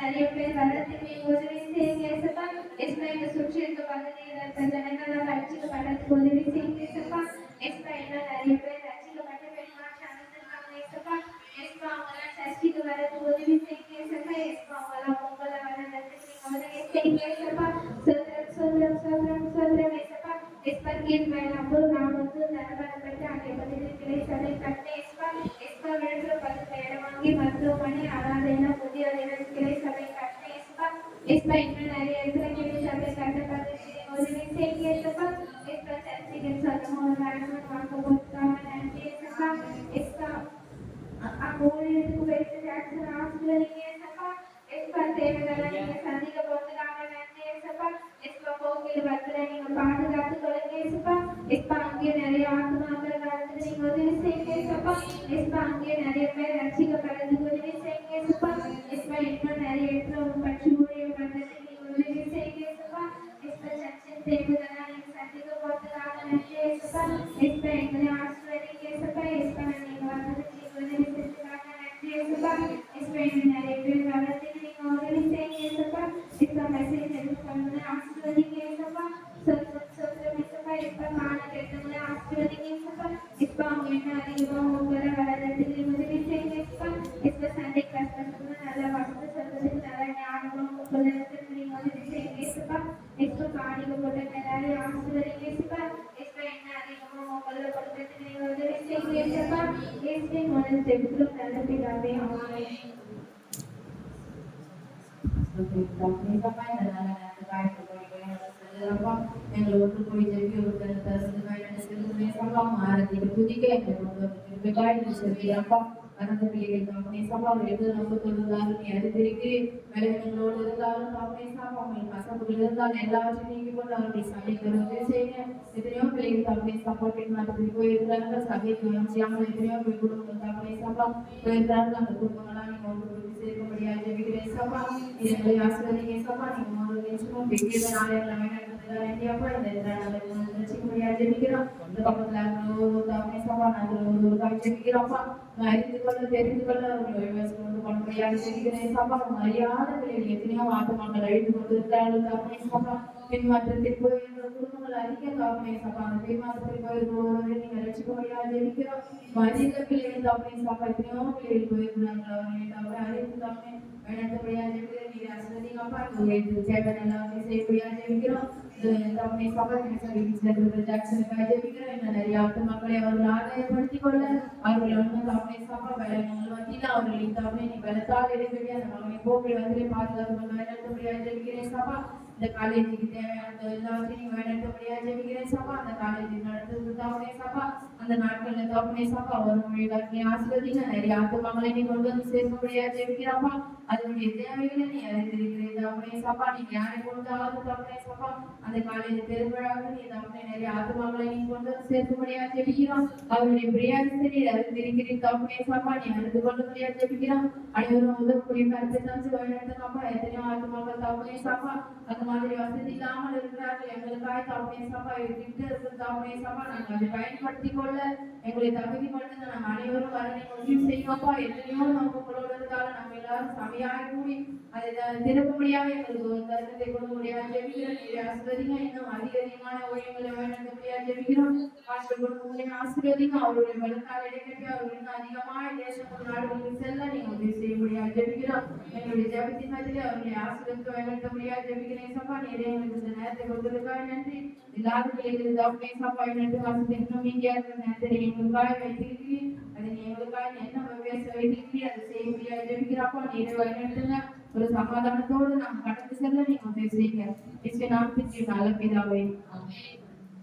நிறைய பேர் வரத்துக்கு உதவி செய்யுங்க ஏசப்பா. எங்க சுற்றி இருக்க பகுதியில் இருக்க ஜனங்களால் ரட்சிக்கப்படத்துக்கு உதவி செய்யுங்க ஏசப்பா. இன்னும் நிறைய பேர் ரட்சிக்கப்பட்டு பெருமாள் அடைந்திருக்காங்க ஏசப்பா. அவங்களாம் சர்ச்சைக்கு வரதுக்கு உதவி செய்யுங்க ஏசப்பா. அவங்களாம் உங்களை வரதுக்கு நீங்க உதவி செய்யுங்க ஏசப்பா. சொல்றேன் ஏசப்பா. கீழ்மேலாம்பு ராமத்து நரபரப்பட்டு அங்கே பதில் கிளை சதை கட்டு ஏசப்பா. விழுப்புர பக்கத்துல இடம் வாங்கி மருத்துவமனை அனாதைனா புதிய கிளை சபை கட்டு ஏசப்பா. இன்னும் நிறைய இடத்துல கிளை சபை கட்டப்பட்டு உதவி செய்யுங்க ஏசப்பா. சர்ச்சைகள் சத்தமாக வரணும் வாங்க போட்டுக்காம நன்றி ஏசப்பா. ஊழியத்துக்கு போயிட்டு டாக்டர் ஆசிரியர் ஏசப்பா. தேவைகளை நீங்க சந்திக்க போட்டுக்காம நன்றி ஏசப்பா. கோவில் பத்திர நீங்க பாதுகாத்து கொள்ளுங்க ஏசப்பா. அங்கேயே நிறைய ஆத்மாக்கள் வரதுக்கு நீங்க உதவி செய்யுங்க ஏசப்பா. அங்கேயே நிறைய பேர் ரட்சிக்கப்படுறதுக்கு உதவி செய்யுங்க ஏசப்பா. இன்னும் நிறைய இடத்துல பற்றி ஊழியம் பண்றதுக்கு நீங்க உதவி செய்யுங்க ஏசப்பா. சர்ச்சின் தேவைகளை நீங்க சந்திக்க போட்டுக்காம நன்றி ஏசப்பா. எங்களை ஆசிரியர் ஏசப்பா. நீங்க வந்ததுக்கு நீங்க உதவி செஞ்சுக்காம நன்றி ஏசப்பா. நிறைய பேர் வரதுக்கு நீங்க உதவி செய்யுங்க ஏசப்பா. மெசேஜ் எடுத்து ஆசிர்வதிங்க ஏசப்பா. சொல்றேன் ஏசப்பா. காண கேட்டவங்களை ஆசிர்வதிங்க ஏசப்பா. அவங்க என்ன அதிகமா உங்களை வளர்றதுக்கு உதவி செய்யுங்க ஏசப்பா. சண்டை கஷ்டத்துக்கு நல்ல வசதி சொல்றதுக்கு நல்ல ஞானமும் சொல்றதுக்கு நீங்க உதவி செய்யுங்க ஏசப்பா. காணிக்க போட்ட எல்லாரையும் ஆசிர்வதிங்க ஏசப்பா. என்ன அதிகமா உங்களை கொடுக்கறதுக்கு நீங்க உதவி செய்யுங்க ஏசப்பா. முதல் தெருக்குள்ள நல்ல பிதாவே ஆமென். அனந்த பிள்ளைகள் தாமனை சபாவில் எது நம்புக்கு இருந்தாலும் நீ அறிந்திருக்கு விளைவுகளோடு இருந்தாலும் தாமனை சாப்பாமல் கசப்புகள் இருந்தால் எல்லாவற்றையும் நீங்கி கொண்டு அவருடைய சபைக்கு செய்யுங்க. எத்தனையோ பிள்ளைகள் தாமனை சாப்பாட்டின் மாதிரி போயிருக்கிறார்கள். சபைக்கு செய்யாமல் எத்தனையோ போய் குடும்பங்கள் தாமனை சாப்பா போயிருக்கிறார்கள். அந்த குடும்பங்களாம் நீங்க ஒன்று சேர்க்கபடியாக ஜெபிக்கிறேன் சபா. எங்களை ஆசிரியங்க சபா. நீங்க ஒரு நிமிஷமும் பெரிய நாளையெல்லாம் வேண்டாம் இந்த ரசிக்கும்படியாக ஜெபிக்கிறோம். இந்த பக்கத்துல தாமனை சபா நாங்கள் ஒரு காய் ஜெபிக்கிறோம்ப்பா. அறிந்து கொள்ள தெரிந்து கொள்ள பண்ணும்படியாக ஜெபிக்கிறேன் சபா. அறியாத பிள்ளைகள் எத்தனையோ ஆத்மாக்கள் அழித்து கொண்டிருக்கிறார்கள் தாமனை சபா. பின்மாற்றத்தில் போயிருக்கிற குடும்பங்கள் அதிக தாமனை சபா. அந்த பின்மாற்றத்தில் போயிருக்கிறவர்களை நீங்க ரசிக்கும்படியாக ஜெபிக்கிறோம். அறிந்த பிள்ளைகள் தாமனை சபா. எத்தனையோ பிள்ளைகள் போயிருக்கிறார்கள். அவர்களை அறிந்து தாமனை வேண்டபடியாக ஜெபிக்கிறேன். நீங்க அசதிங்கப்பா. சேவை எல்லாத்தையும் செய்யக்கூடியாக ஜெபிக்கிறோம். தாமனை சபா ஜாக்சனுக்காக ஜெபிக்கிறோம். இன்னும் நிறைய ஆத்மாக்களை அவர்கள் ஆதாயப்படுத்திக் கொள்ள அவர்கள் ஒன்றும் தாமனை சபா வந்தீங்கன்னா அவர்களின் தாமனை நீ பலத்தால் இடைவெளி அந்த மகனை போக்கில் வந்து பாதுகாப்பு வேண்டபடியாக ஜெபிக்கிறேன் சபா. இந்த காலேஜுக்கு தேவையான எல்லாத்தையும் நீங்க வேண்டபடியாக ஜெபிக்கிறேன் சபா. அந்த காலேஜுக்கு நடத்துறது தாமனை சபா. அந்த நாட்கள்ல தாமனை சபா ஒரு மொழிகாட்டி ஆசிர்வதிங்க. நிறைய ஆத்மாக்களை நீ கொண்டு வந்து சேர்க்கபடியாக ஜெபிக்கிறாப்பா. அதனுடைய தேவைகளை நீ அறிந்திருக்கிறேன் தாமனை சபா. நீங்க யாரை கொண்டாவது தாமனை சபா. அந்த காலேஜ் திருவிழாவுக்கு நீ தாமனை நிறைய ஆத்மாக்களை நீ கொண்டு வந்து சேர்க்கபடியாக ஜெபிக்கிறோம். அவருடைய பிரியாசத்தை நீ அறிந்திருக்கிறேன் தாமனை சபா. நீ அறிந்து கொள்ளும்படியாக ஜெபிக்கிறோம். அனைவரும் உதவக்கூடிய கருத்தை தந்து வழிநடத்தப்பா. எத்தனையோ ஆத்மாக்கள் தாமனை சபா அந்த மாதிரி வசதி இல்லாமல் இருக்கிறார்கள். எங்களுக்காக தாமனை சபா கிட்ட இருக்கிற தாமனை சபா நாங்கள் அதை பயன்படுத்திக் கொள்ள எங்களை தகுதி பண்ணுங்க. நாங்கள் அனைவரும் வரனை உதவி செய்வோம்ப்பா. எத்தனையோ நோக்கங்களோடு இருந்தாலும் நம்ம எல்லாரும் சமையாக கூடி அதை திருப்ப முடியாம எங்களுக்கு ஒரு கருத்தை கொடுக்க முடியாது ஜெபிக்கிறோம். ஆசிர்வதிங்க. இன்னும் அதிகமான ஊழியங்களை வழிநடத்தபடியாக ஜெபிக்கிறோம். ஆசிரியர் கொடுக்க ஆசிர்வதிங்க. அவருடைய வலுக்கால் இடைக்கட்டி அவர்களுக்கு அதிகமாக தேசம் நாடுகளுக்கு செல்ல நீங்க உதவி செய்ய முடியாது ஜெபிக்கிறோம். எங்களுடைய ஜெபத்தின் மத்தியிலே அவருடைய ஆசிரியருக்கு வழிநடத்தபடியாக ஜெபிக்கிறேன் சபா. நீரே எங்களுக்கு இந்த நேரத்தை கொடுத்ததுக்காக நன்றி. எல்லாரும் பிள்ளைகளுக்கு தாமனை சபா நன்றி வாசத்திற்கும் நீங்க நேரத்தை எங்களுக்காக வைத்திருக்கிறீர். அதை நீ எங்களுக்காக என்ன பேச வைத்திருக்கிறீர் அதை செய்ய முடியாது ஜெபிக்கிறாப்பா. நீரை வழிநடத்துங்க. ஒரு சமாதானத்தோடு நாம் கடந்து செல்ல நீங்க உதவி செய்யுங்க. நாமத்திற்கு நல்ல பிதாவே.